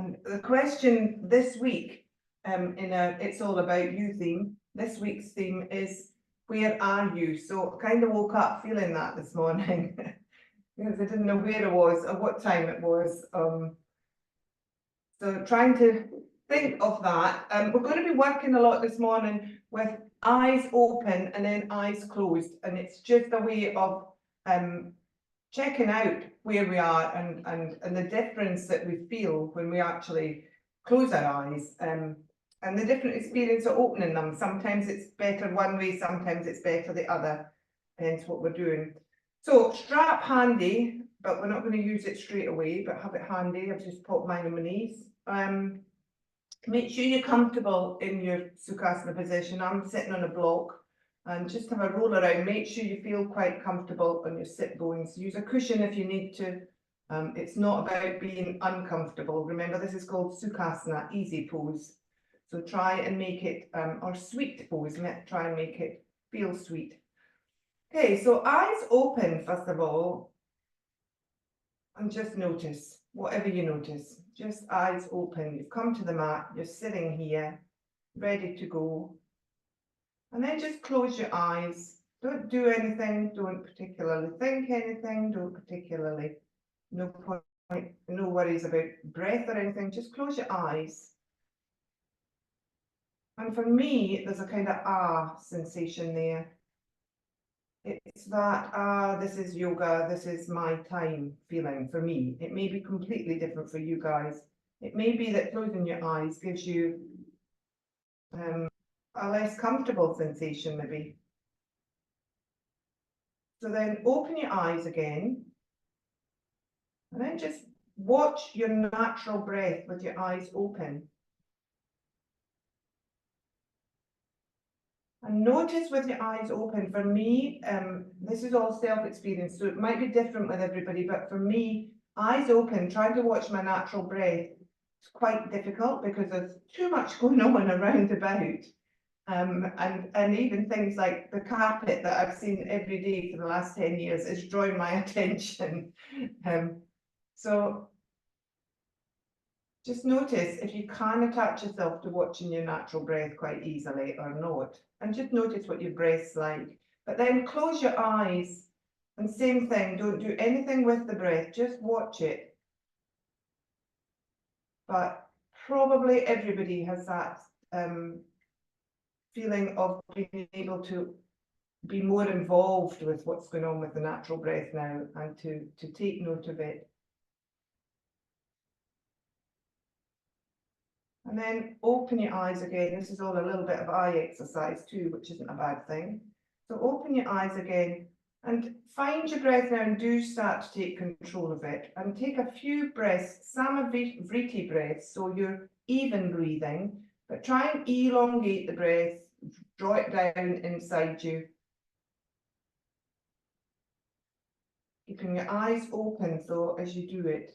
And the question this week, in a It's All About You theme, this week's theme is, where are you? So I kind of woke up feeling that this morning because I didn't know where I was or what time it was. So trying to think of that. We're going to be working a lot this morning with eyes open and then eyes closed. And it's just a way of checking out where we are and the difference that we feel when we actually close our eyes, and the different experience of opening them. Sometimes it's better one way, sometimes it's better the other, depends what we're doing. So strap handy, but we're not going to use it straight away, but have it handy. I've just popped mine on my knees. Make sure you're comfortable in your Sukhasana position. I'm sitting on a block. And just have a roll around. Make sure you feel quite comfortable on your sit bones. Use a cushion if you need to. It's not about being uncomfortable. Remember, this is called Sukhasana, easy pose. So try and make it, or sweet pose, try and make it feel sweet. Okay, so eyes open, first of all. And just notice, whatever you notice, just eyes open. You've come to the mat, you're sitting here, ready to go. And then just close your eyes. Don't do anything. Don't particularly think anything. Don't particularly, no point, no worries about breath or anything. Just close your eyes. And for me, there's a kind of sensation there. It's that, this is yoga, this is my time feeling for me. It may be completely different for you guys. It may be that closing your eyes gives you a less comfortable sensation, maybe. So then open your eyes again, and then just watch your natural breath with your eyes open. And notice with your eyes open, for me, this is all self-experience, so it might be different with everybody, but for me, eyes open, trying to watch my natural breath, it's quite difficult because there's too much going on around about. And even things like the carpet that I've seen every day for the last 10 years is drawing my attention. So just notice if you can attach yourself to watching your natural breath quite easily or not, and just notice what your breath's like. But then close your eyes, and same thing, don't do anything with the breath, just watch it. But probably everybody has that feeling of being able to be more involved with what's going on with the natural breath now, and to take note of it. And then open your eyes again. This is all a little bit of eye exercise too, which isn't a bad thing. So open your eyes again and find your breath now, and do start to take control of it. And take a few breaths, Samavriti breaths, so you're even breathing, but try and elongate the breath, draw it down inside you. Keeping your eyes open though as you do it.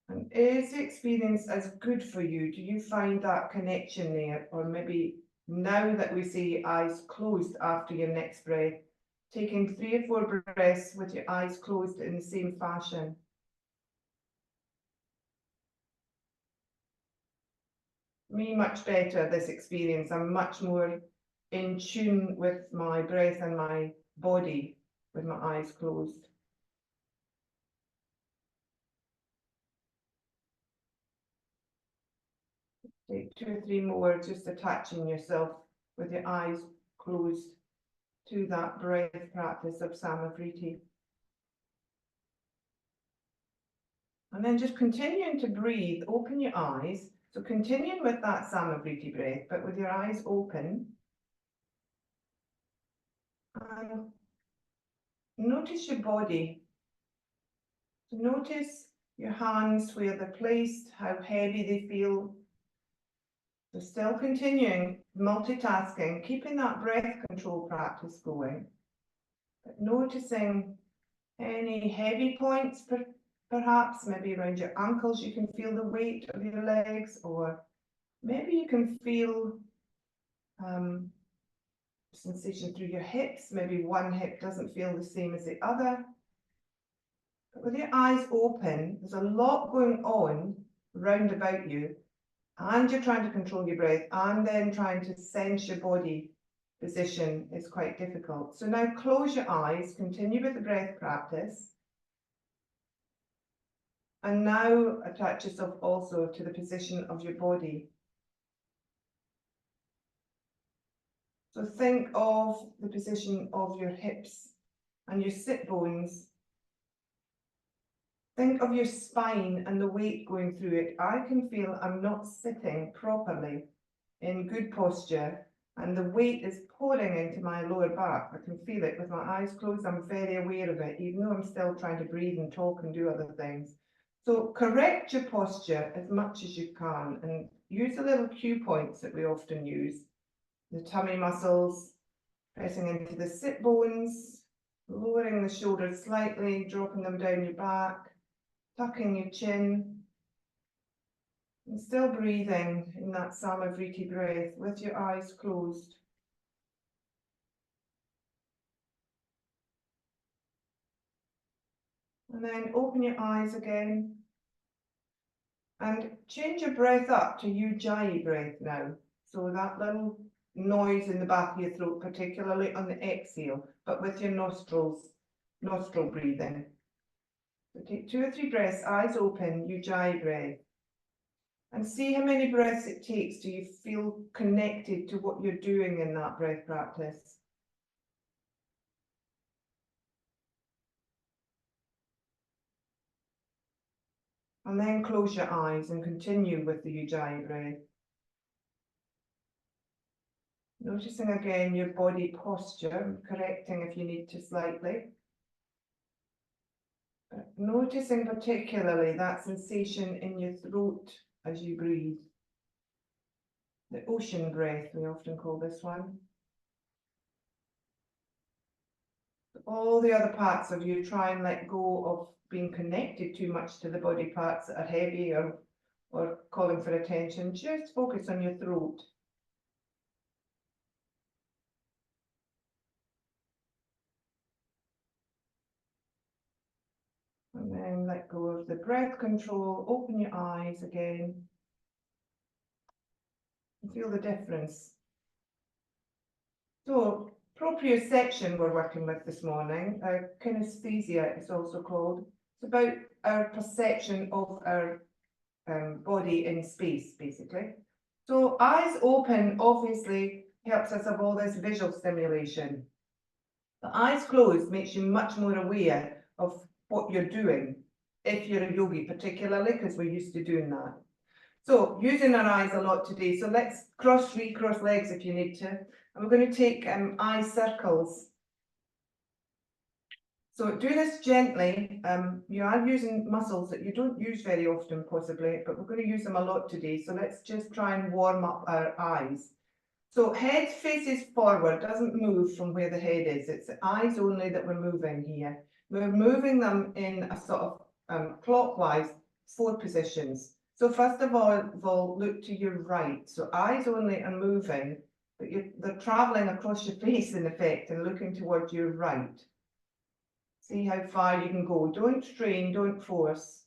And is the experience as good for you? Do you find that connection there? Or maybe now that we say eyes closed after your next breath, taking 3 or 4 breaths with your eyes closed in the same fashion. Me, much better, this experience. I'm much more in tune with my breath and my body with my eyes closed. Take 2 or 3 more, just attaching yourself with your eyes closed to that breath practice of Samavriti. And then just continuing to breathe, open your eyes. So continuing with that Samavriti breath, but with your eyes open. And notice your body. So notice your hands, where they're placed, how heavy they feel. So still continuing, multitasking, keeping that breath control practice going, but noticing any heavy points, perhaps maybe around your ankles. You can feel the weight of your legs, or maybe you can feel sensation through your hips. Maybe one hip doesn't feel the same as the other. But with your eyes open, there's a lot going on round about you, and you're trying to control your breath, and then trying to sense your body position is quite difficult. So now close your eyes, continue with the breath practice. And now attach yourself also to the position of your body. So think of the position of your hips and your sit bones. Think of your spine and the weight going through it. I can feel I'm not sitting properly in good posture, and the weight is pouring into my lower back. I can feel it with my eyes closed. I'm very aware of it, even though I'm still trying to breathe and talk and do other things. So correct your posture as much as you can, and use the little cue points that we often use. The tummy muscles, pressing into the sit bones, lowering the shoulders slightly, dropping them down your back, tucking your chin, and still breathing in that Samavriti breath with your eyes closed. And then open your eyes again and change your breath up to Ujjayi breath now. So that little noise in the back of your throat, particularly on the exhale, but with your nostril breathing. So take 2 or 3 breaths, eyes open, Ujjayi breath. And see how many breaths it takes. Do you feel connected to what you're doing in that breath practice? And then close your eyes and continue with the Ujjayi breath. Noticing again your body posture, correcting if you need to slightly. Noticing particularly that sensation in your throat as you breathe. The ocean breath, we often call this one. All the other parts of you, try and let go of being connected too much to the body parts that are heavy or calling for attention. Just focus on your throat. And then let go of the breath control. Open your eyes again. And feel the difference. So, proprioception we're working with this morning. Kinesthesia is also called. It's about our perception of our body in space, basically. So eyes open obviously helps us have all this visual stimulation. But eyes closed makes you much more aware of what you're doing, if you're a yogi particularly, because we're used to doing that. So using our eyes a lot today. So let's recross legs if you need to. And we're going to take eye circles. So do this gently. You are using muscles that you don't use very often possibly, but we're going to use them a lot today. So let's just try and warm up our eyes. So head faces forward, doesn't move from where the head is. It's the eyes only that we're moving here. We're moving them in a sort of clockwise 4 positions. So first of all, look to your right. So eyes only are moving, but they're traveling across your face in effect and looking towards your right. See how far you can go. Don't strain, don't force.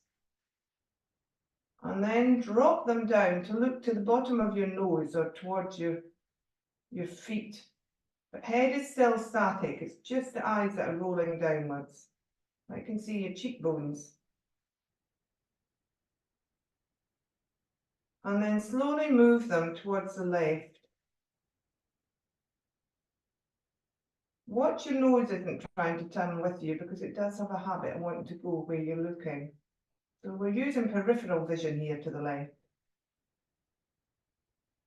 And then drop them down to look to the bottom of your nose or towards your feet. But head is still static. It's just the eyes that are rolling downwards. I can see your cheekbones. And then slowly move them towards the left. Watch your nose isn't trying to turn with you, because it does have a habit of wanting to go where you're looking. So we're using peripheral vision here to the left.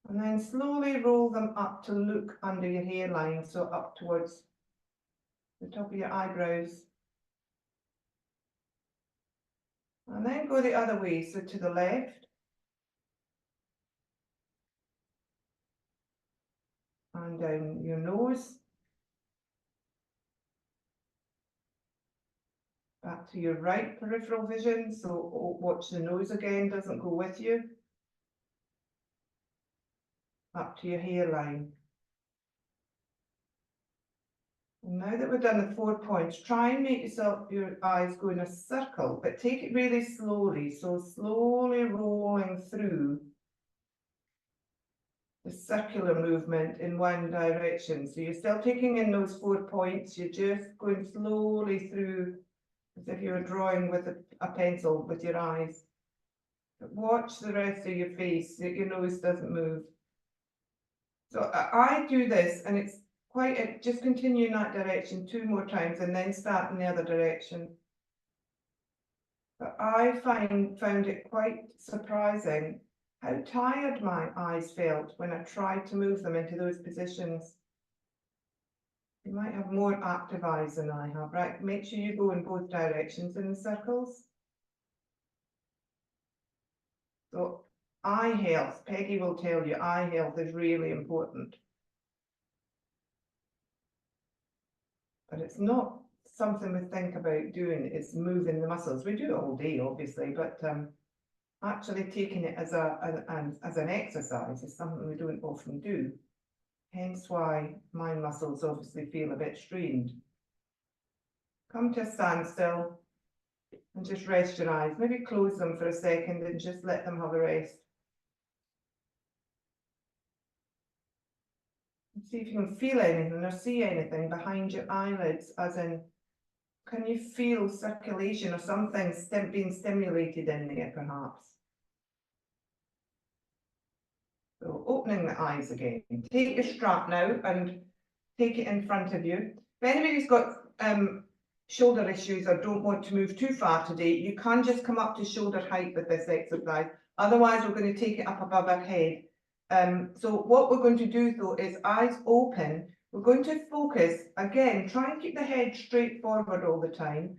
And then slowly roll them up to look under your hairline, so up towards the top of your eyebrows. And then go the other way, so to the left. And down your nose. Back to your right peripheral vision, so watch the nose again, doesn't go with you. Up to your hairline. Now that we've done the 4 points, try and make your eyes go in a circle, but take it really slowly. So slowly rolling through the circular movement in one direction. So you're still taking in those 4 points. You're just going slowly through as if you were drawing with a pencil with your eyes. But watch the rest of your face, that your nose doesn't move. So I do this, and it's just continue in that direction 2 more times and then start in the other direction. But I found it quite surprising how tired my eyes felt when I tried to move them into those positions. You might have more active eyes than I have, right? Make sure you go in both directions in the circles. So eye health, Peggy will tell you, eye health is really important. But it's not something we think about doing, it's moving the muscles. We do it all day, obviously, but actually taking it as an exercise is something we don't often do. Hence why my muscles obviously feel a bit strained. Come to a standstill and just rest your eyes. Maybe close them for a second and just let them have a rest. See if you can feel anything or see anything behind your eyelids, as in, can you feel circulation or something being stimulated in there perhaps? So opening the eyes again. Take your strap now and take it in front of you. If anybody's got shoulder issues or don't want to move too far today, you can just come up to shoulder height with this exercise. Otherwise, we're going to take it up above our head. So what we're going to do though is eyes open. We're going to focus, again, try and keep the head straight forward all the time.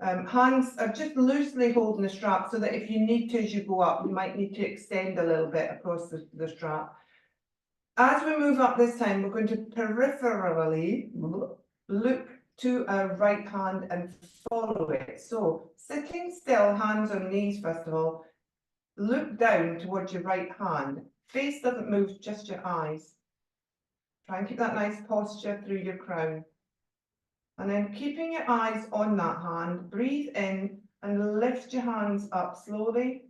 Hands are just loosely holding the strap so that if you need to, as you go up, you might need to extend a little bit across the strap. As we move up this time, we're going to peripherally look to our right hand and follow it. So sitting still, hands on knees first of all, look down towards your right hand. Face doesn't move, just your eyes. Try and keep that nice posture through your crown. And then keeping your eyes on that hand, breathe in and lift your hands up slowly,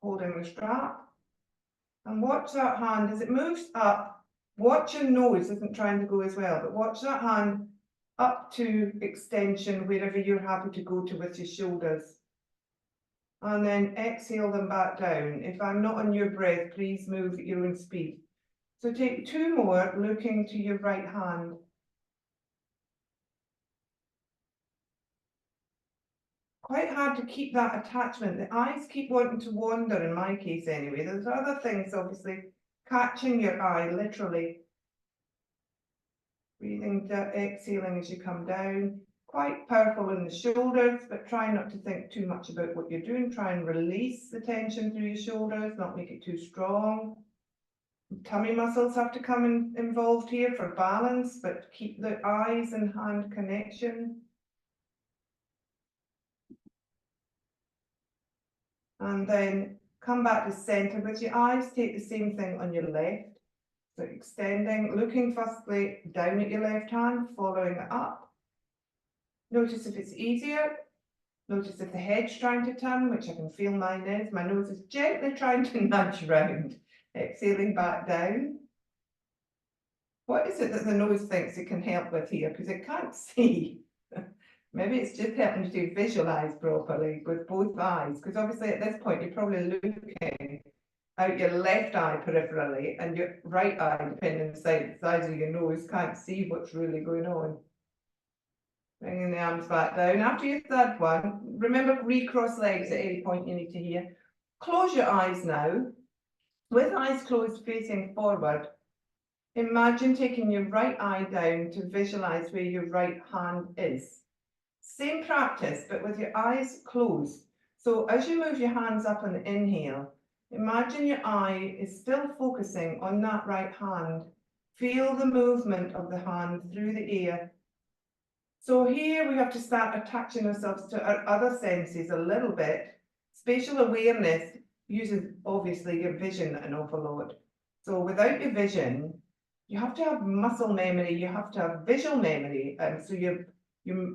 holding the strap. And watch that hand as it moves up. Watch your nose isn't trying to go as well, but watch that hand up to extension wherever you're happy to go to with your shoulders. And then exhale them back down. If I'm not on your breath, please move at your own speed. So take 2 more, looking to your right hand. Quite hard to keep that attachment. The eyes keep wanting to wander, in my case anyway. There's other things, obviously, catching your eye, literally. Breathing, exhaling as you come down. Quite powerful in the shoulders, but try not to think too much about what you're doing. Try and release the tension through your shoulders, not make it too strong. Tummy muscles have to come involved here for balance, but keep the eyes and hand connection. And then come back to center with your eyes. Take the same thing on your left. So extending, looking firstly down at your left hand, following it up. Notice if it's easier. Notice if the head's trying to turn, which I can feel mine is. My nose is gently trying to nudge round. Exhaling back down. What is it that the nose thinks it can help with here? Because it can't see. Maybe it's just helping you to visualize properly with both eyes. Because obviously at this point, you're probably looking out your left eye peripherally and your right eye, depending on the size of your nose, can't see what's really going on. Bringing the arms back down. After your third one, remember recross legs at any point you need to hear. Close your eyes now. With eyes closed facing forward, imagine taking your right eye down to visualize where your right hand is. Same practice, but with your eyes closed. So as you move your hands up on the inhale, imagine your eye is still focusing on that right hand. Feel the movement of the hand through the air. So here we have to start attaching ourselves to our other senses a little bit. Spatial awareness uses obviously your vision an awful lot. So without your vision, you have to have muscle memory, you have to have visual memory, so your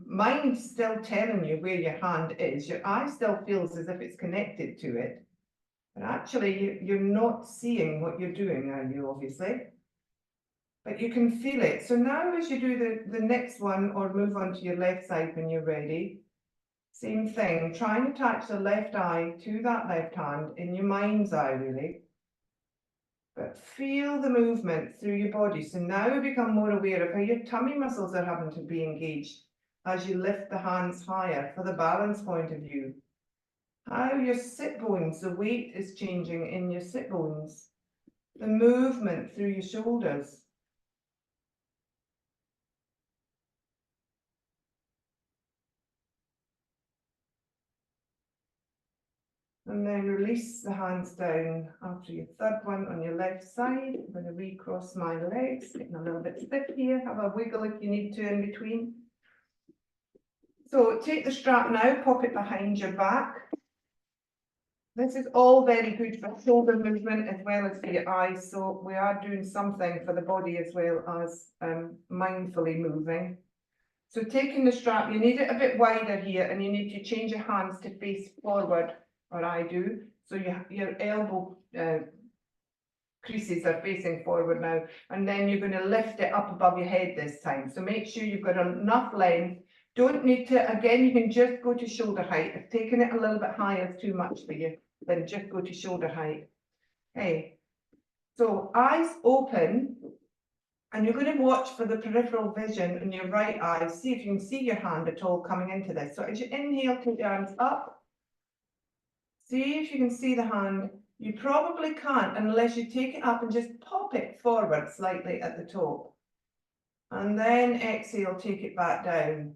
mind's still telling you where your hand is, your eye still feels as if it's connected to it, but actually you're not seeing what you're doing, are you, obviously? But you can feel it. So now as you do the next one, or move on to your left side when you're ready, same thing, try and attach the left eye to that left hand in your mind's eye, really. But feel the movement through your body. So now become more aware of how your tummy muscles are having to be engaged as you lift the hands higher for the balance point of view. How your sit bones, the weight is changing in your sit bones. The movement through your shoulders. And then release the hands down after your third one on your left side. I'm going to recross my legs, getting a little bit stiff here. Have a wiggle if you need to in between. So take the strap now, pop it behind your back. This is all very good for shoulder movement as well as for your eyes. So we are doing something for the body as well as mindfully moving. So taking the strap, you need it a bit wider here, and you need to change your hands to face forward, or I do. So your elbow creases are facing forward now, and then you're going to lift it up above your head this time. So make sure you've got enough length. Don't need to, again, you can just go to shoulder height. If taking it a little bit higher is too much for you, then just go to shoulder height. Okay, so eyes open. And you're going to watch for the peripheral vision in your right eye. See if you can see your hand at all coming into this. So as you inhale, take your arms up. See if you can see the hand. You probably can't unless you take it up and just pop it forward slightly at the top. And then exhale, take it back down.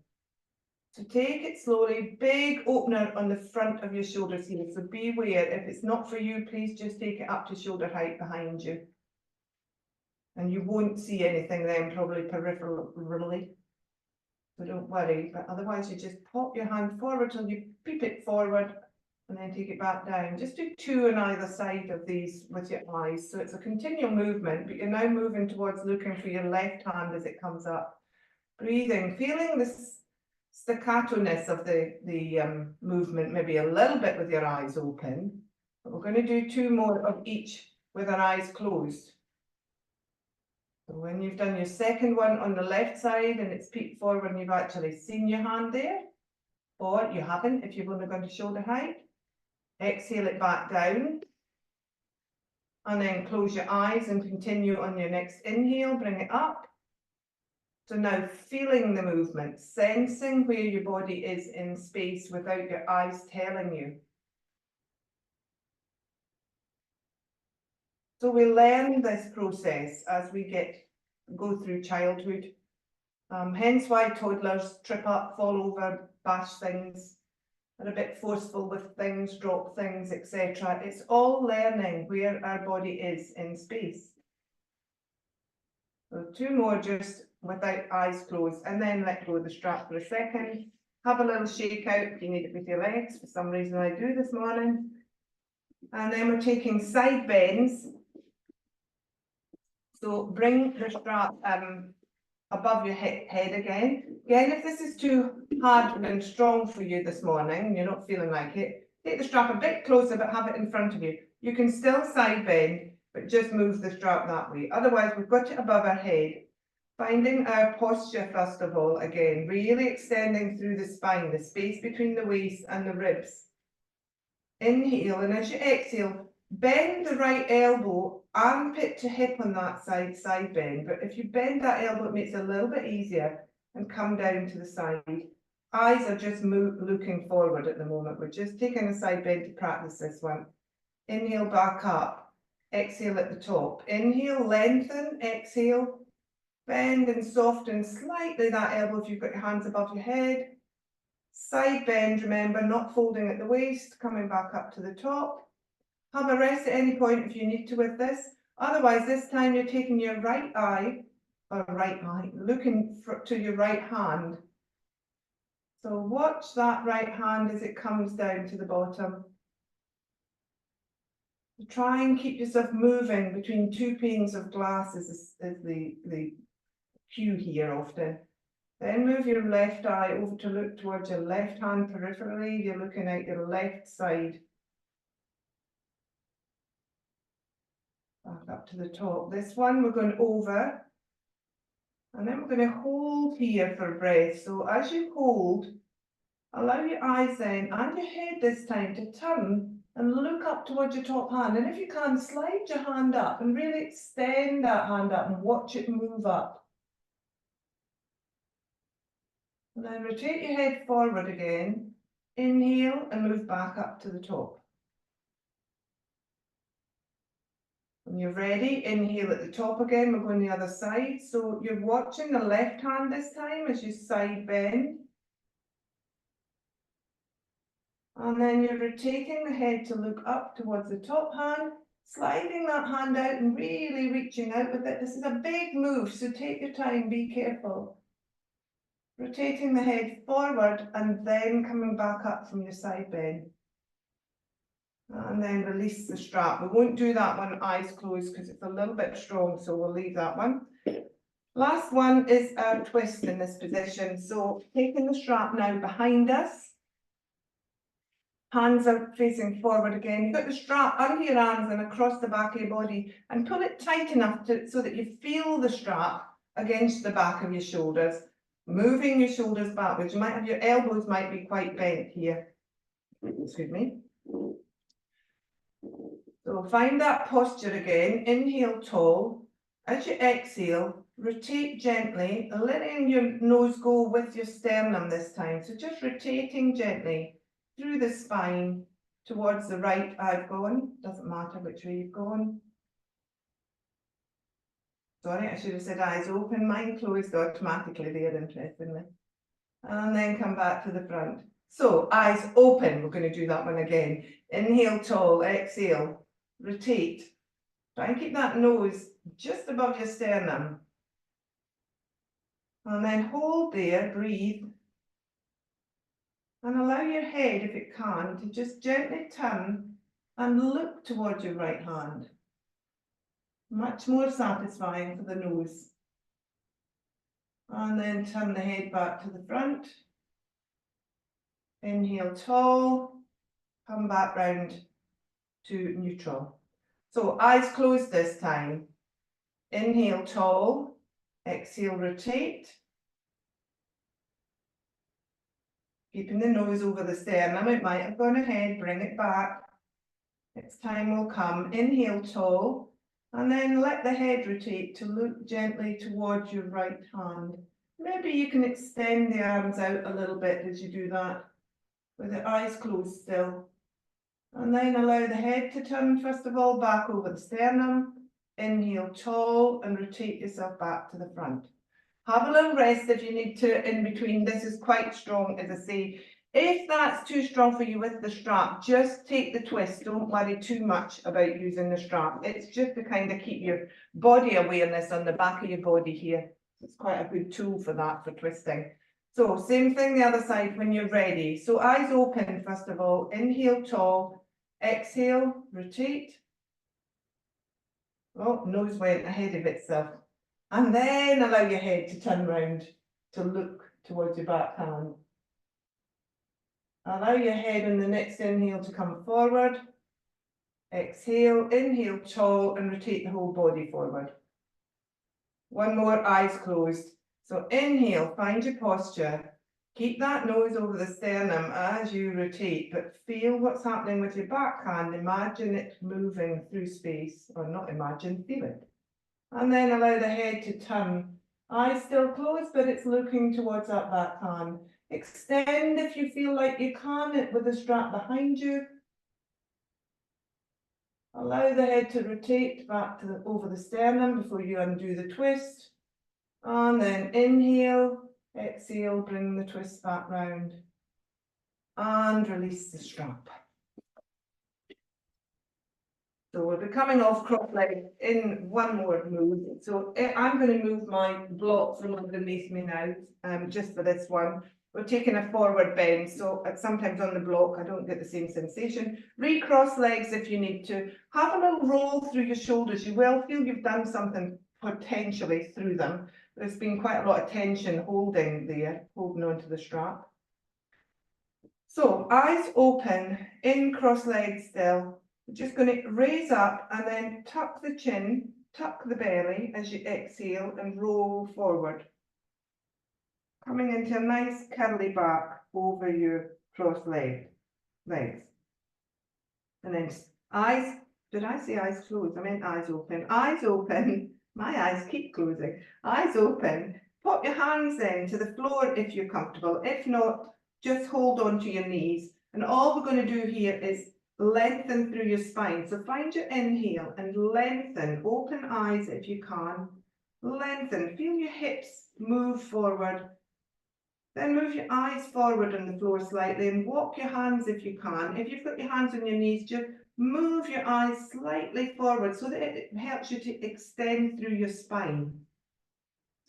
So take it slowly, big opener on the front of your shoulders here. So be aware, if it's not for you, please just take it up to shoulder height behind you. And you won't see anything then, probably peripherally. So don't worry, but otherwise you just pop your hand forward till you peep it forward and then take it back down. Just do 2 on either side of these with your eyes. So it's a continual movement, but you're now moving towards looking for your left hand as it comes up. Breathing, feeling this staccato-ness of the movement, maybe a little bit with your eyes open. But we're going to do 2 more of each with our eyes closed. So when you've done your second one on the left side and it's peeked forward and you've actually seen your hand there, or you haven't if you've only gone to shoulder height, exhale it back down, and then close your eyes and continue on your next inhale, bring it up. So now feeling the movement, sensing where your body is in space without your eyes telling you. So we learn this process as we go through childhood. Hence why toddlers trip up, fall over, bash things, are a bit forceful with things, drop things, etc. It's all learning where our body is in space. So 2 more just without eyes closed, and then let go of the strap for a second. Have a little shake out if you need it with your legs. For some reason I do this morning. And then we're taking side bends. So bring the strap above your head again. Again, if this is too hard and strong for you this morning, and you're not feeling like it, take the strap a bit closer, but have it in front of you. You can still side bend, but just move the strap that way. Otherwise, we've got it above our head. Finding our posture, first of all, again, really extending through the spine, the space between the waist and the ribs. Inhale, and as you exhale, bend the right elbow, armpit to hip on that side bend. But if you bend that elbow, it makes it a little bit easier, and come down to the side. Eyes are just looking forward at the moment. We're just taking a side bend to practice this one. Inhale, back up. Exhale at the top. Inhale, lengthen. Exhale, bend and soften slightly that elbow if you've got your hands above your head. Side bend, remember, not folding at the waist, coming back up to the top. Have a rest at any point if you need to with this. Otherwise, this time you're taking your right eye, looking to your right hand. So watch that right hand as it comes down to the bottom. Try and keep yourself moving between two panes of glass is the cue here often. Then move your left eye over to look towards your left hand peripherally. You're looking at your left side. Back up to the top. This one we're going over. And then we're going to hold here for breath. So as you hold, allow your eyes then and your head this time to turn and look up towards your top hand. And if you can, slide your hand up and really extend that hand up and watch it move up. And then rotate your head forward again. Inhale and move back up to the top. When you're ready, inhale at the top again. We're going the other side. So you're watching the left hand this time as you side bend. And then you're rotating the head to look up towards the top hand, sliding that hand out and really reaching out with it. This is a big move, so take your time, be careful. Rotating the head forward and then coming back up from your side bend. And then release the strap. We won't do that one eyes closed because it's a little bit strong, so we'll leave that one. Last one is a twist in this position. So taking the strap now behind us. Hands are facing forward again. You've got the strap under your arms and across the back of your body and pull it tight enough so that you feel the strap against the back of your shoulders. Moving your shoulders backwards. You might have your elbows might be quite bent here. Excuse me. So find that posture again. Inhale tall. As you exhale, rotate gently, letting your nose go with your sternum this time. So just rotating gently through the spine towards the right eye going. Doesn't matter which way you've gone. Sorry, I should have said eyes open. Mine closed automatically there, interestingly. And then come back to the front. So eyes open. We're going to do that one again. Inhale tall, exhale, rotate. Try and keep that nose just above your sternum. And then hold there, breathe. And allow your head, if it can, to just gently turn and look towards your right hand. Much more satisfying for the nose. And then turn the head back to the front. Inhale tall, come back round to neutral. So eyes closed this time. Inhale tall, exhale rotate. Keeping the nose over the sternum, it might have gone ahead, bring it back. Next time will come. Inhale tall, and then let the head rotate to look gently towards your right hand. Maybe you can extend the arms out a little bit as you do that, with the eyes closed still. And then allow the head to turn, first of all, back over the sternum. Inhale tall and rotate yourself back to the front. Have a little rest if you need to in between. This is quite strong, as I say. If that's too strong for you with the strap, just take the twist. Don't worry too much about using the strap. It's just to kind of keep your body awareness on the back of your body here. It's quite a good tool for that, for twisting. So same thing the other side when you're ready. So eyes open, first of all. Inhale tall, exhale, rotate. Oh, nose went ahead of itself. And then allow your head to turn round to look towards your back hand. Allow your head in the next inhale to come forward. Exhale, inhale tall and rotate the whole body forward. One more, eyes closed. So inhale, find your posture. Keep that nose over the sternum as you rotate, but feel what's happening with your back hand. Imagine it moving through space, or not imagine, feel it. And then allow the head to turn. Eyes still closed, but it's looking towards that back hand. Extend if you feel like you can with the strap behind you. Allow the head to rotate back to over the sternum before you undo the twist. And then inhale, exhale, bring the twist back round. And release the strap. So we'll be coming off cross-legged in one more move. So I'm going to move my block from underneath me now, just for this one. we're taking a forward bend. So sometimes on the block, I don't get the same sensation. Recross legs if you need to. Have a little roll through your shoulders. You will feel you've done something potentially through them. There's been quite a lot of tension holding onto the strap. So eyes open, in cross legs still. We're just going to raise up and then tuck the chin, tuck the belly as you exhale and roll forward. Coming into a nice curly back over your cross legs. And then eyes, did I say eyes closed? I meant eyes open. Eyes open. My eyes keep closing. Eyes open. Pop your hands in to the floor if you're comfortable. If not, just hold on to your knees. And all we're going to do here is lengthen through your spine. So find your inhale and lengthen. Open eyes if you can. Lengthen. Feel your hips move forward. Then move your eyes forward on the floor slightly and walk your hands if you can. If you've got your hands on your knees, just move your eyes slightly forward so that it helps you to extend through your spine.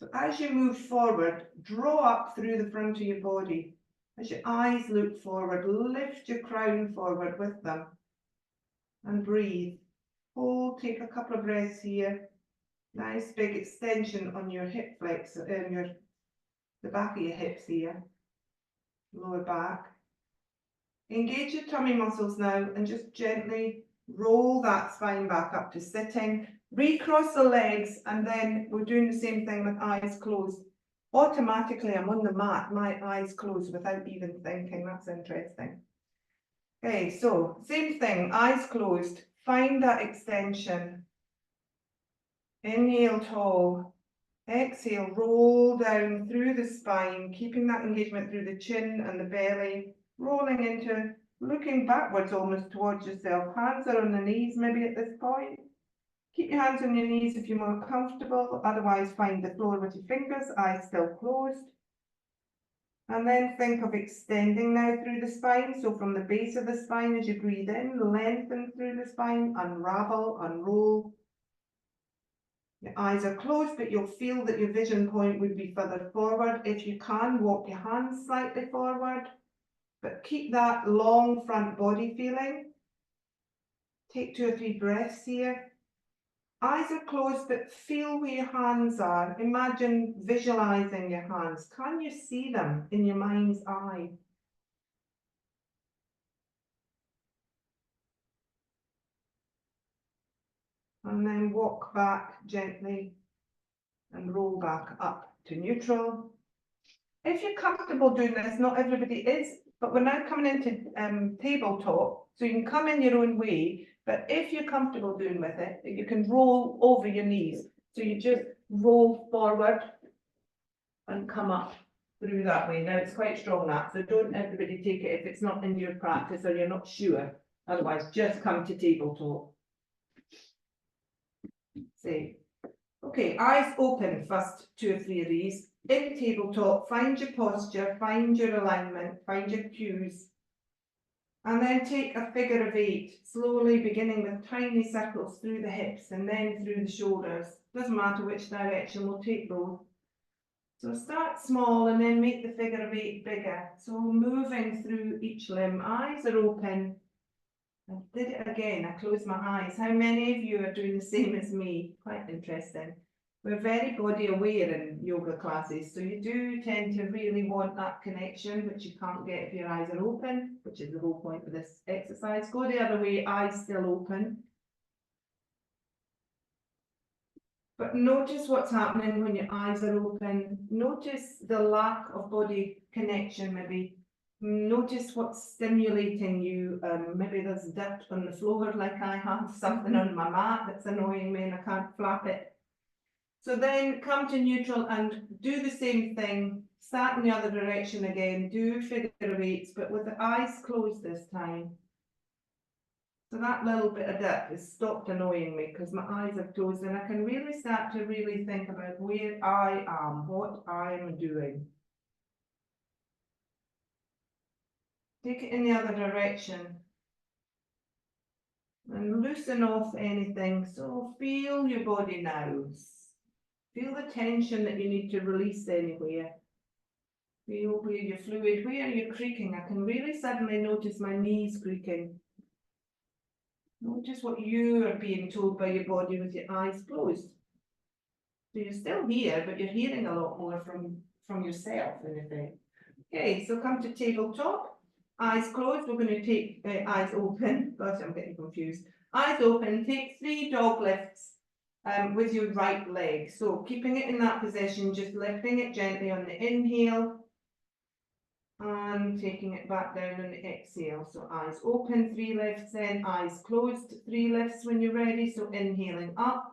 So as you move forward, draw up through the front of your body. As your eyes look forward, lift your crown forward with them. And breathe. Hold, take a couple of breaths here. Nice big extension on your hip flexor, the back of your hips here. Lower back. Engage your tummy muscles now and just gently roll that spine back up to sitting. Recross the legs and then we're doing the same thing with eyes closed. Automatically, I'm on the mat, my eyes closed without even thinking. That's interesting. Okay, so same thing, eyes closed. Find that extension. Inhale tall. Exhale, roll down through the spine, keeping that engagement through the chin and the belly. Rolling into looking backwards almost towards yourself. Hands are on the knees maybe at this point. Keep your hands on your knees if you're more comfortable. Otherwise, find the floor with your fingers, eyes still closed. And then think of extending now through the spine. So from the base of the spine as you breathe in, lengthen through the spine, unravel, unroll. Your eyes are closed, but you'll feel that your vision point would be further forward. If you can, walk your hands slightly forward. But keep that long front body feeling. Take 2 or 3 breaths here. Eyes are closed, but feel where your hands are. Imagine visualizing your hands. Can you see them in your mind's eye? And then walk back gently and roll back up to neutral. If you're comfortable doing this, not everybody is, but we're now coming into tabletop, so you can come in your own way, but if you're comfortable doing with it, you can roll over your knees. So you just roll forward and come up through that way. Now it's quite strong that, so don't everybody take it if it's not in your practice or you're not sure. Otherwise, just come to tabletop. Say, okay, eyes open, first 2 or 3 of these. In tabletop, find your posture, find your alignment, find your cues. And then take a figure of 8, slowly beginning with tiny circles through the hips and then through the shoulders. Doesn't matter which direction, we'll take both. So start small and then make the figure of 8 bigger. So moving through each limb, eyes are open. I did it again, I closed my eyes. How many of you are doing the same as me? Quite interesting. We're very body aware in yoga classes, so you do tend to really want that connection, which you can't get if your eyes are open, which is the whole point of this exercise. Go the other way, eyes still open. But notice what's happening when your eyes are open. Notice the lack of body connection, maybe. Notice what's stimulating you. Maybe there's dirt on the floor like I have, something on my mat that's annoying me and I can't flap it. So then come to neutral and do the same thing. Start in the other direction again. Do figure of 8s, but with the eyes closed this time. So that little bit of dip has stopped annoying me because my eyes are closed and I can really start to really think about where I am, what I am doing. Take it in the other direction. And loosen off anything. So feel your body now. Feel the tension that you need to release anywhere. Feel where you're fluid, where you're creaking. I can really suddenly notice my knees creaking. Notice what you are being told by your body with your eyes closed. So you're still here, but you're hearing a lot more from yourself in effect. Okay, so come to tabletop. Eyes closed, we're going to take eyes open. Gosh, I'm getting confused. Eyes open, take 3 dog lifts with your right leg. So keeping it in that position, just lifting it gently on the inhale and taking it back down on the exhale. So eyes open, 3 lifts in, eyes closed, 3 lifts when you're ready. So inhaling up,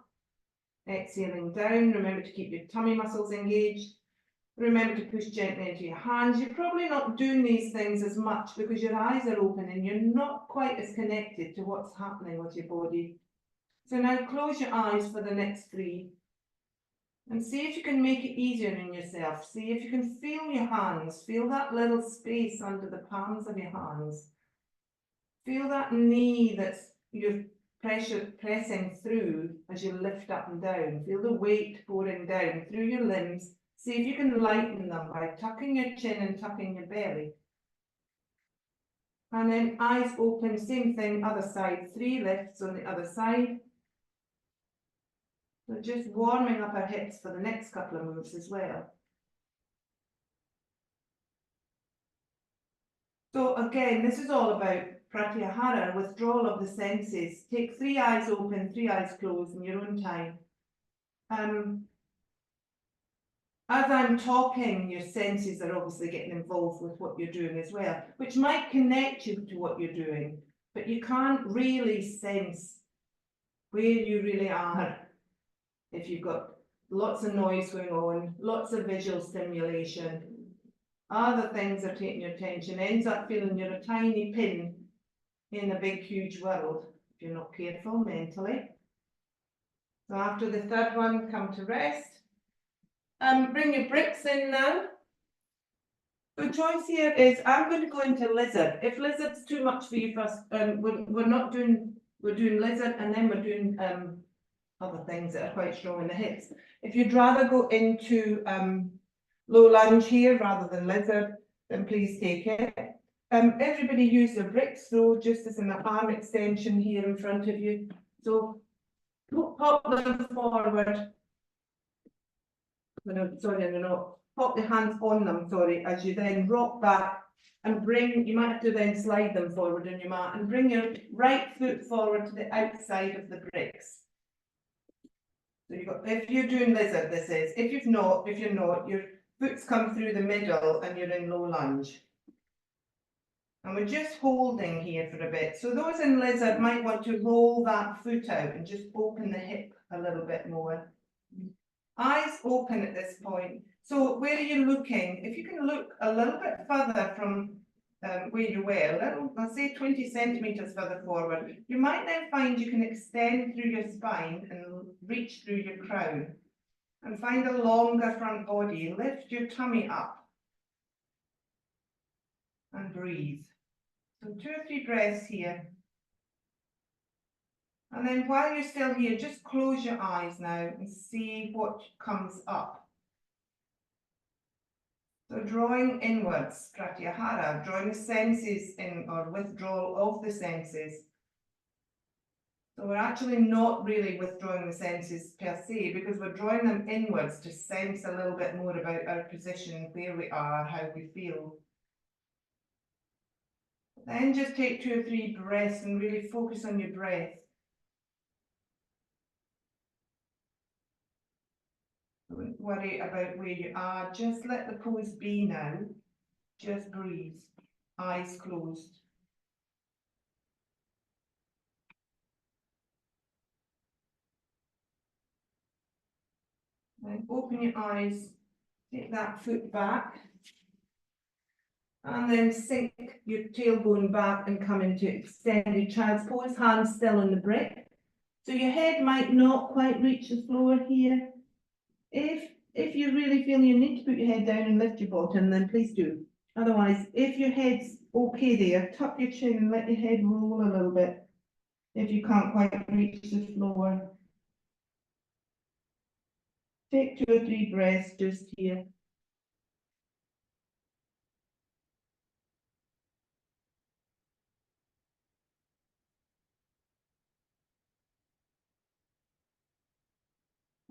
exhaling down. Remember to keep your tummy muscles engaged. Remember to push gently into your hands. You're probably not doing these things as much because your eyes are open and you're not quite as connected to what's happening with your body. So now close your eyes for the next 3 and see if you can make it easier on yourself. See if you can feel your hands. Feel that little space under the palms of your hands. Feel that knee that's your pressure pressing through as you lift up and down. Feel the weight pouring down through your limbs. See if you can lighten them by tucking your chin and tucking your belly. And then eyes open, same thing, other side, 3 lifts on the other side. So just warming up our hips for the next couple of moves as well. So again, this is all about Pratyahara, withdrawal of the senses. Take 3 eyes open, 3 eyes closed in your own time. As I'm talking, your senses are obviously getting involved with what you're doing as well, which might connect you to what you're doing, but you can't really sense where you really are if you've got lots of noise going on, lots of visual stimulation, other things are taking your attention, ends up feeling you're a tiny pin in a big, huge world if you're not careful mentally. So after the 3rd one, come to rest. Bring your bricks in now. The choice here is I'm going to go into lizard. If lizard's too much for you first, we're doing lizard and then we're doing other things that are quite strong in the hips. If you'd rather go into low lunge here rather than lizard, then please take it. Everybody use their bricks though, just as an arm extension here in front of you. So pop them forward. Pop the hands on them, as you then rock back and bring, you might have to then slide them forward on your mat and bring your right foot forward to the outside of the bricks. So you've got, if you're doing lizard, this is, if you're not, your foot's come through the middle and you're in low lunge. And we're just holding here for a bit. So those in lizard might want to roll that foot out and just open the hip a little bit more. Eyes open at this point. So where are you looking? If you can look a little bit further from where you were, let's say 20 centimeters further forward, you might then find you can extend through your spine and reach through your crown and find a longer front body. Lift your tummy up and breathe. So 2 or 3 breaths here. And then while you're still here, just close your eyes now and see what comes up. So drawing inwards, Pratyahara, drawing the senses in or withdrawal of the senses. So we're actually not really withdrawing the senses per se because we're drawing them inwards to sense a little bit more about our position, where we are, how we feel. Then just take 2 or 3 breaths and really focus on your breath. Don't worry about where you are, just let the pose be now. Just breathe, eyes closed. Then open your eyes, take that foot back, and then sink your tailbone back and come into extended child's pose, hands still on the brick. So your head might not quite reach the floor here. If you really feel you need to put your head down and lift your bottom, then please do. Otherwise, if your head's okay there, tuck your chin and let your head roll a little bit if you can't quite reach the floor. Take 2 or 3 breaths just here.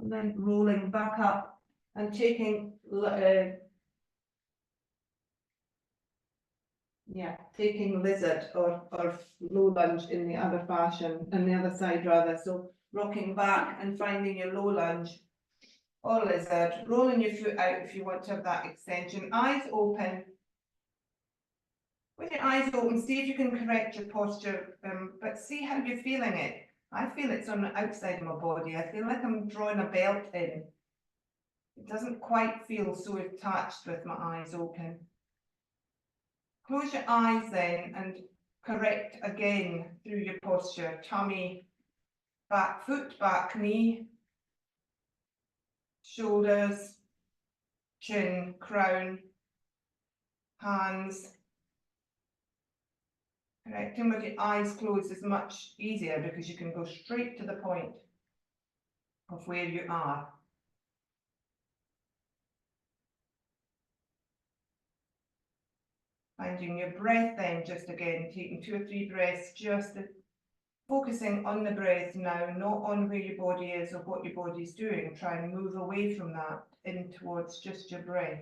And then rolling back up and taking taking lizard or low lunge in the other fashion, and the other side rather. So rocking back and finding your low lunge or lizard, rolling your foot out if you want to have that extension. Eyes open. With your eyes open, see if you can correct your posture, but see how you're feeling it. I feel it's on the outside of my body. I feel like I'm drawing a belt in. It doesn't quite feel so attached with my eyes open. Close your eyes then and correct again through your posture. Tummy, back foot, back knee, shoulders, chin, crown, hands. Correcting with your eyes closed is much easier because you can go straight to the point of where you are. Finding your breath then, just again, taking 2 or 3 breaths, just focusing on the breath now, not on where your body is or what your body is doing. Try and move away from that in towards just your breath.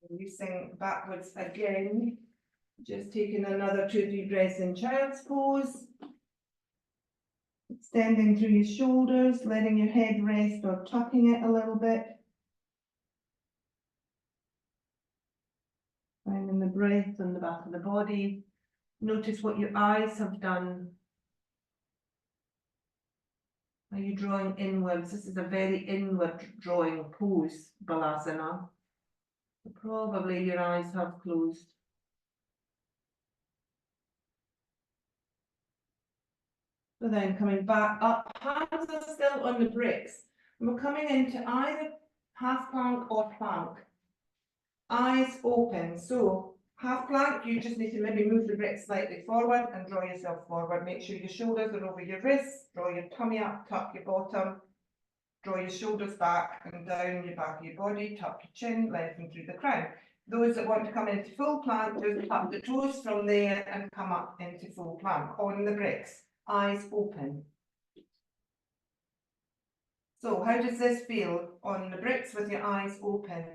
Releasing backwards again, just taking another 2 or 3 breaths in child's pose. Extending through your shoulders, letting your head rest or tucking it a little bit. Finding the breath on the back of the body. Notice what your eyes have done. Are you drawing inwards? This is a very inward drawing pose, Balasana. Probably your eyes have closed. So then coming back up, hands are still on the bricks. And we're coming into either half plank or plank. Eyes open. So half plank, you just need to maybe move the bricks slightly forward and draw yourself forward. Make sure your shoulders are over your wrists, draw your tummy up, tuck your bottom, draw your shoulders back and down your back of your body, tuck your chin, lengthen through the crown. Those that want to come into full plank, just tuck the toes from there and come up into full plank on the bricks. Eyes open. So how does this feel on the bricks with your eyes open?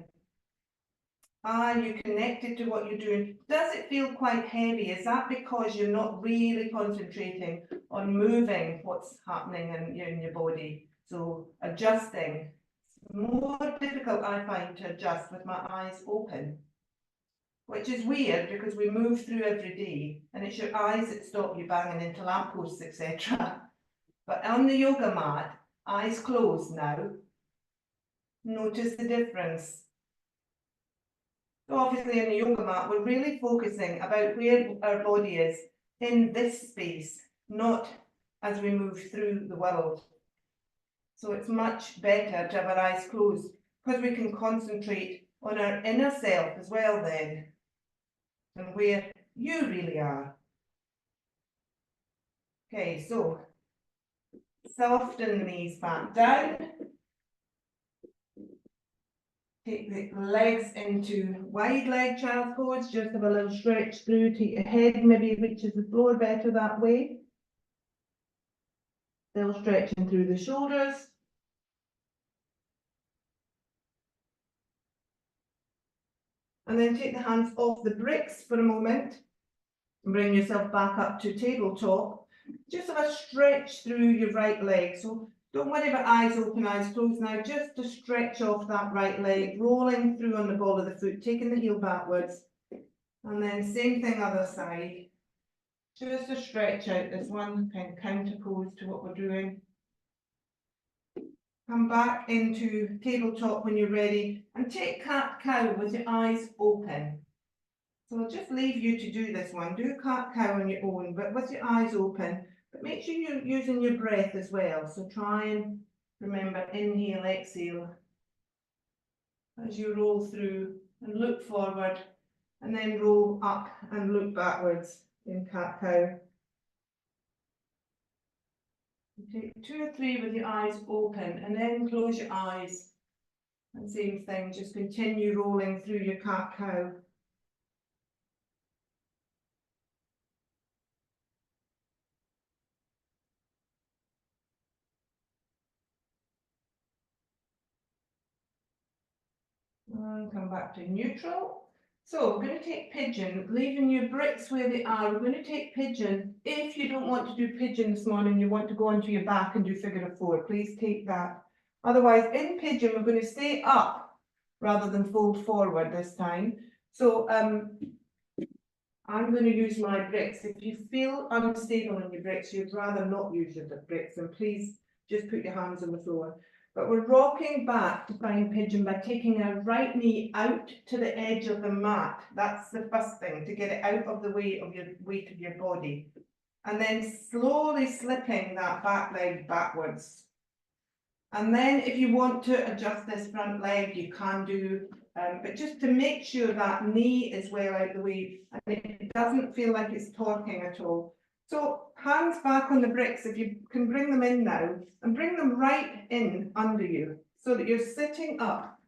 Are you connected to what you're doing? Does it feel quite heavy? Is that because you're not really concentrating on moving what's happening in your body? So adjusting. It's more difficult, I find, to adjust with my eyes open, which is weird because we move through every day and it's your eyes that stop you banging into lampposts, etc. But on the yoga mat, eyes closed now. Notice the difference. So obviously in the yoga mat, we're really focusing about where our body is in this space, not as we move through the world. So it's much better to have our eyes closed because we can concentrate on our inner self as well then, and where you really are. Okay, so soften the knees back down. Take the legs into wide leg child's pose, just have a little stretch through, take your head maybe reaches the floor better that way. Still stretching through the shoulders. And then take the hands off the bricks for a moment and bring yourself back up to tabletop. Just have a stretch through your right leg. So don't worry about eyes open, eyes closed now, just to stretch off that right leg, rolling through on the ball of the foot, taking the heel backwards. And then same thing other side. Just to stretch out this one, kind of counter pose to what we're doing. Come back into tabletop when you're ready and take cat-cow with your eyes open. So I'll just leave you to do this one. Do cat-cow on your own, but with your eyes open. But make sure you're using your breath as well. So try and remember, inhale, exhale. As you roll through and look forward and then roll up and look backwards in cat-cow. Take 2 or 3 with your eyes open and then close your eyes And same thing, just continue rolling through your cat-cow. And come back to neutral. So we're going to take pigeon, leaving your bricks where they are. We're going to take pigeon. If you don't want to do pigeon this morning, you want to go onto your back and do figure of four, please take that. Otherwise, in pigeon, we're going to stay up rather than fold forward this time. So I'm going to use my bricks. If you feel unstable in your bricks, you'd rather not use your bricks, then please just put your hands on the floor. But we're rocking back to find pigeon by taking our right knee out to the edge of the mat. That's the first thing, to get it out of the way of your weight of your body. And then slowly slipping that back leg backwards. And then if you want to adjust this front leg, you can do, but just to make sure that knee is well out the way and it doesn't feel like it's torquing at all. So hands back on the bricks, if you can bring them in now, and bring them right in under you, so that you're sitting up,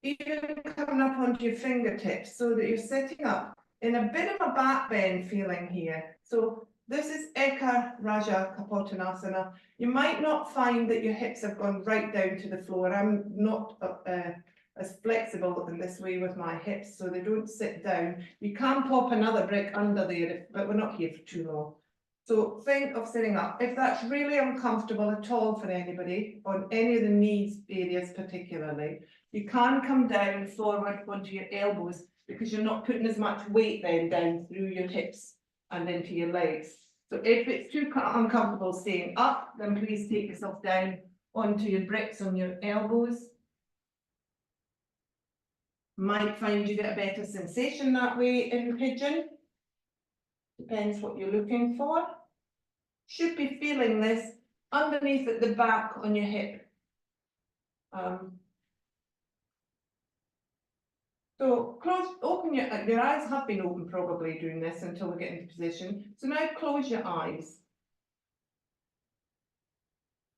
even coming up onto your fingertips, so that you're sitting up in a bit of a back bend feeling here. So this is Eka Raja Kapotanasana. You might not find that your hips have gone right down to the floor. I'm not as flexible in this way with my hips, so they don't sit down. You can pop another brick under there, but we're not here for too long. So think of sitting up. If that's really uncomfortable at all for anybody, on any of the knees areas particularly, you can come down forward onto your elbows, because you're not putting as much weight then down through your hips and into your legs. So if it's too uncomfortable staying up, then please take yourself down onto your bricks on your elbows. Might find you get a better sensation that way in pigeon. Depends what you're looking for. Should be feeling this underneath at the back on your hip. So open your eyes have been open probably doing this until we get into position. So now close your eyes.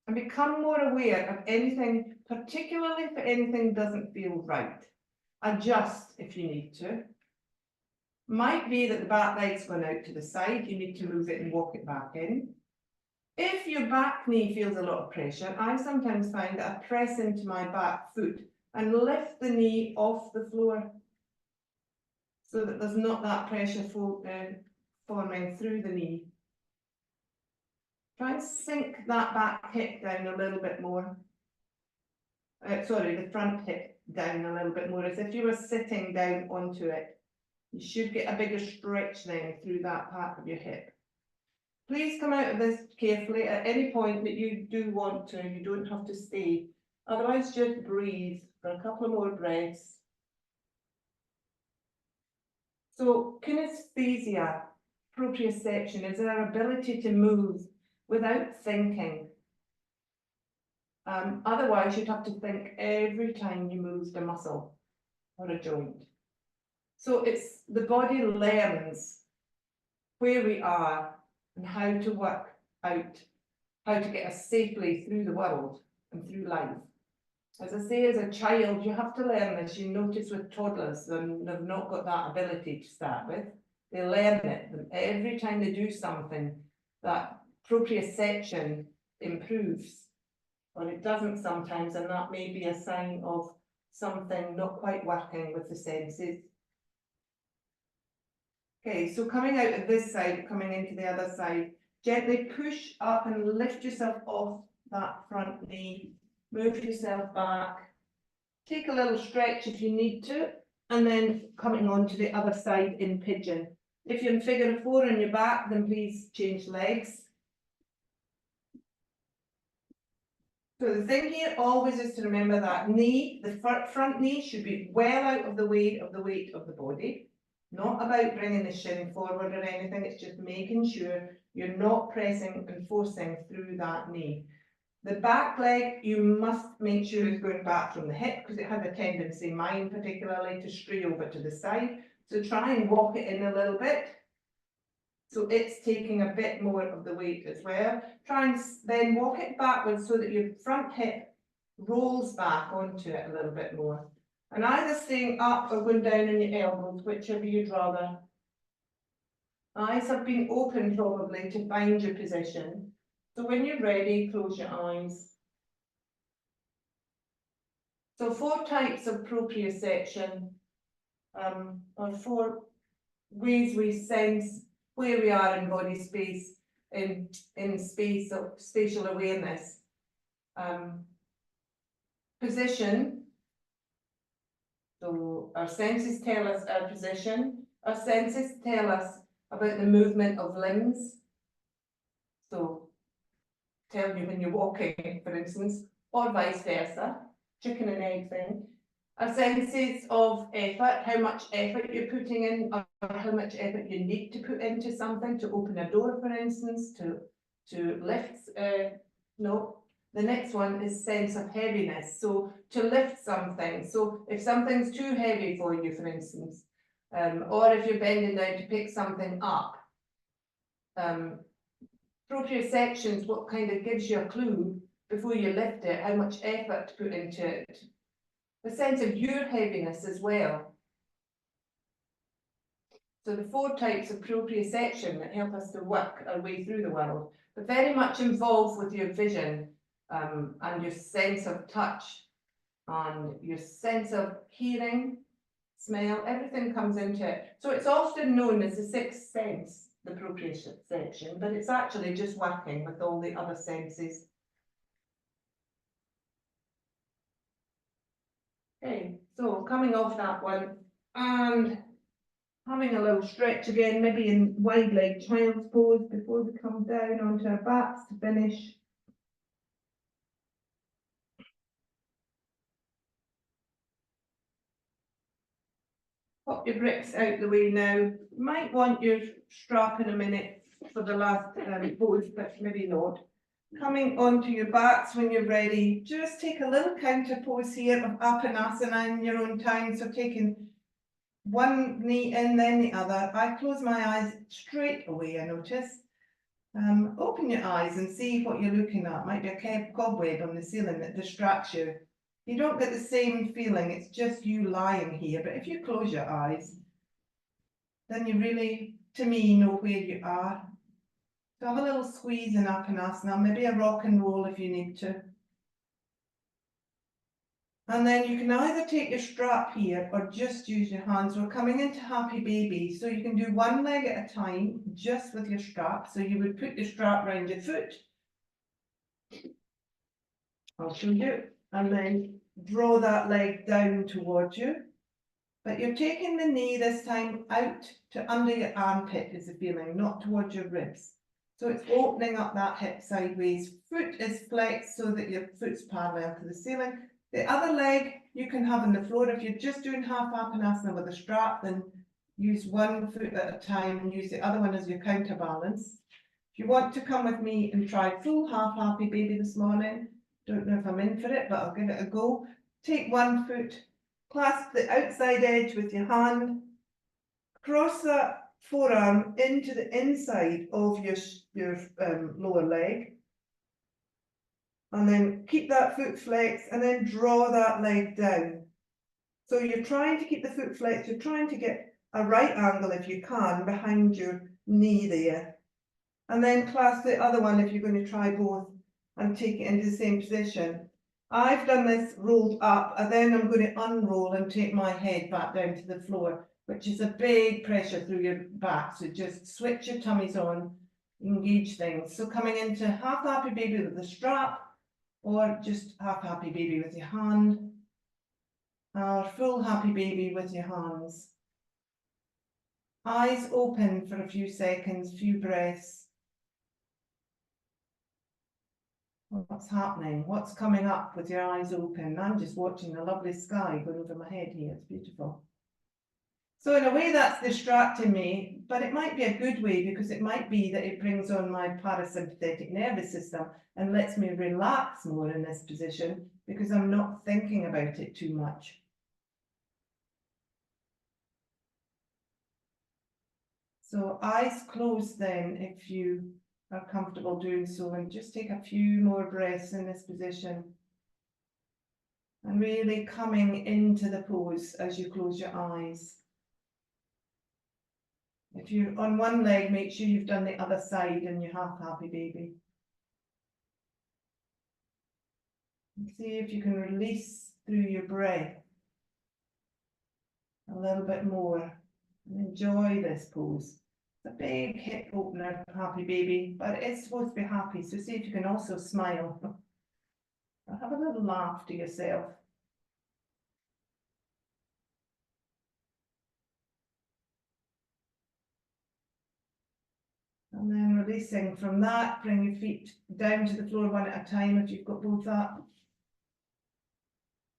And become more aware of anything, particularly if anything doesn't feel right. Adjust if you need to. Might be that the back leg's gone out to the side, you need to move it and walk it back in. If your back knee feels a lot of pressure, I sometimes find that I press into my back foot and lift the knee off the floor, so that there's not that pressure forming through the knee. Try and sink that back hip down a little bit more. Sorry, the front hip down a little bit more, as if you were sitting down onto it. You should get a bigger stretch then through that part of your hip. Please come out of this carefully at any point that you do want to. You don't have to stay. Otherwise, just breathe for a couple of more breaths. So, kinesthesia, proprioception, is our ability to move without thinking. Otherwise, you'd have to think every time you moved a muscle or a joint. So it's the body learns where we are and how to work out how to get us safely through the world and through life. As I say, as a child, you have to learn this. You notice with toddlers, they've not got that ability to start with. They learn it, and every time they do something, that proprioception improves. Or it doesn't sometimes, and that may be a sign of something not quite working with the senses. Okay, so coming out of this side, coming into the other side, gently push up and lift yourself off that front knee, move yourself back, take a little stretch if you need to, and then coming on to the other side in pigeon. If you're in figure of four on your back, then please change legs. So the thing here always is to remember that knee, the front knee should be well out of the weight of the body. Not about bringing the shin forward or anything, it's just making sure you're not pressing and forcing through that knee. The back leg, you must make sure is going back from the hip, because it has a tendency, mine particularly, to stray over to the side. So try and walk it in a little bit. So it's taking a bit more of the weight as well. Try and then walk it backwards so that your front hip rolls back onto it a little bit more. And either staying up or going down on your elbows, whichever you'd rather. Eyes have been open probably to find your position. So when you're ready, close your eyes. So 4 types of proprioception, or 4 ways we sense where we are in body space, in space of spatial awareness. Position. So our senses tell us our position. Our senses tell us about the movement of limbs. So tell you when you're walking, for instance, or vice versa, chicken and egg thing. Our senses of effort, how much effort you're putting in, or how much effort you need to put into something, to open a door, for instance, to lift, no. The next one is sense of heaviness, so to lift something. So if something's too heavy for you, for instance, or if you're bending down to pick something up, proprioception is what kind of gives you a clue before you lift it, how much effort to put into it. The sense of your heaviness as well. So the 4 types of proprioception that help us to work our way through the world, but very much involved with your vision, and your sense of touch, and your sense of hearing, smell, everything comes into it. So it's often known as the 6th sense, the proprioception, but it's actually just working with all the other senses. Okay, so coming off that one and having a little stretch again, maybe in wide leg child's pose before we come down onto our backs to finish. Pop your bricks out the way now. You might want your strap in a minute for the last pose, but maybe not. Coming onto your backs when you're ready, just take a little counter pose here of Apanasana in your own time. So taking one knee in, then the other. I close my eyes straight away, I notice. Open your eyes and see what you're looking at. Might be a cobweb on the ceiling that distracts you. You don't get the same feeling, it's just you lying here. But if you close your eyes, then you really, to me, know where you are. So have a little squeeze in Apanasana, maybe a rock and roll if you need to. And then you can either take your strap here or just use your hands. We're coming into happy baby, so you can do one leg at a time, just with your strap. So you would put your strap around your foot. I'll show you. And then draw that leg down towards you. But you're taking the knee this time out to under your armpit is the feeling, not towards your ribs. So it's opening up that hip sideways. Foot is flexed so that your foot's parallel to the ceiling. The other leg you can have on the floor. If you're just doing half Apanasana with a strap, then use one foot at a time and use the other one as your counterbalance. If you want to come with me and try full half happy baby this morning, don't know if I'm in for it, but I'll give it a go. Take one foot, clasp the outside edge with your hand, cross that forearm into the inside of your lower leg, and then keep that foot flexed and then draw that leg down. So you're trying to keep the foot flexed, you're trying to get a right angle if you can behind your knee there. And then clasp the other one if you're going to try both and take it into the same position. I've done this rolled up, and then I'm going to unroll and take my head back down to the floor, which is a big pressure through your back. So just switch your tummies on, engage things. So coming into half happy baby with the strap, or just half happy baby with your hand, or full happy baby with your hands. Eyes open for a few seconds, few breaths. What's happening? What's coming up with your eyes open? I'm just watching the lovely sky going over my head here. It's beautiful. So in a way that's distracting me, but it might be a good way, because it might be that it brings on my parasympathetic nervous system and lets me relax more in this position because I'm not thinking about it too much. So eyes closed then, if you are comfortable doing so, and just take a few more breaths in this position. And really coming into the pose as you close your eyes. If you're on one leg, make sure you've done the other side and you're half happy baby. And see if you can release through your breath a little bit more and enjoy this pose. It's a big hip opener, happy baby, but it's supposed to be happy. So see if you can also smile. Have a little laugh to yourself. And then releasing from that, bring your feet down to the floor one at a time if you've got both up.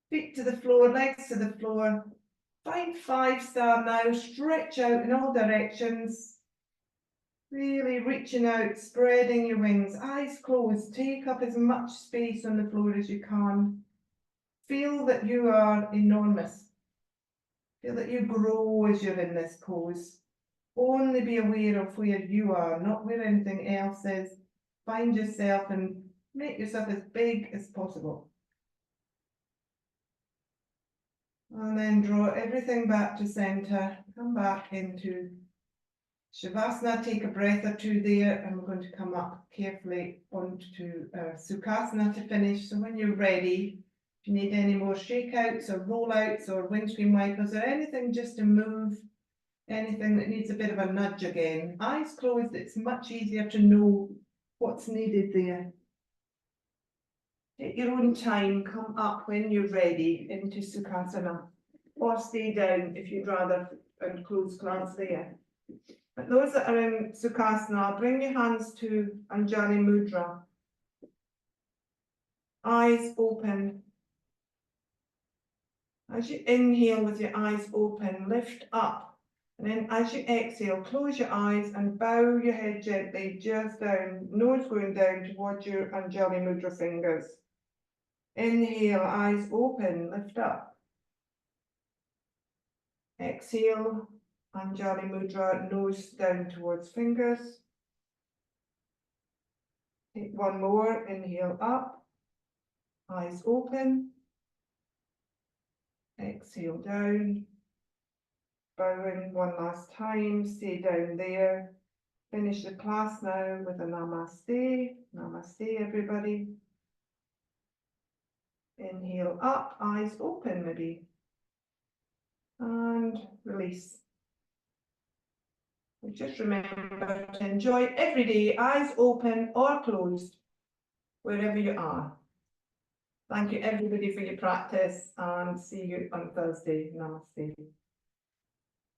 Feet to the floor, legs to the floor. Find 5-star now, stretch out in all directions. Really reaching out, spreading your wings, eyes closed, take up as much space on the floor as you can. Feel that you are enormous. Feel that you grow as you're in this pose. Only be aware of where you are, not where anything else is. Find yourself and make yourself as big as possible. And then draw everything back to center. Come back into Shavasana. Take a breath or two there, and we're going to come up carefully onto Sukhasana to finish. So when you're ready, if you need any more shakeouts or rollouts or windscreen wipers or anything just to move, anything that needs a bit of a nudge again, eyes closed, it's much easier to know what's needed there. Take your own time, come up when you're ready into Sukhasana, or stay down if you'd rather, and close class there. But those that are in Sukhasana, bring your hands to Anjali Mudra. Eyes open. As you inhale with your eyes open, lift up. And then as you exhale, close your eyes and bow your head gently just down, nose going down towards your Anjali Mudra fingers. Inhale, eyes open, lift up. Exhale, Anjali Mudra, nose down towards fingers. Take one more, inhale up, eyes open. Exhale down, bowing one last time, stay down there. Finish the class now with a namaste. Namaste, everybody. Inhale up, eyes open maybe. And release. And just remember to enjoy every day, eyes open or closed, wherever you are. Thank you everybody for your practice, and see you on Thursday. Namaste.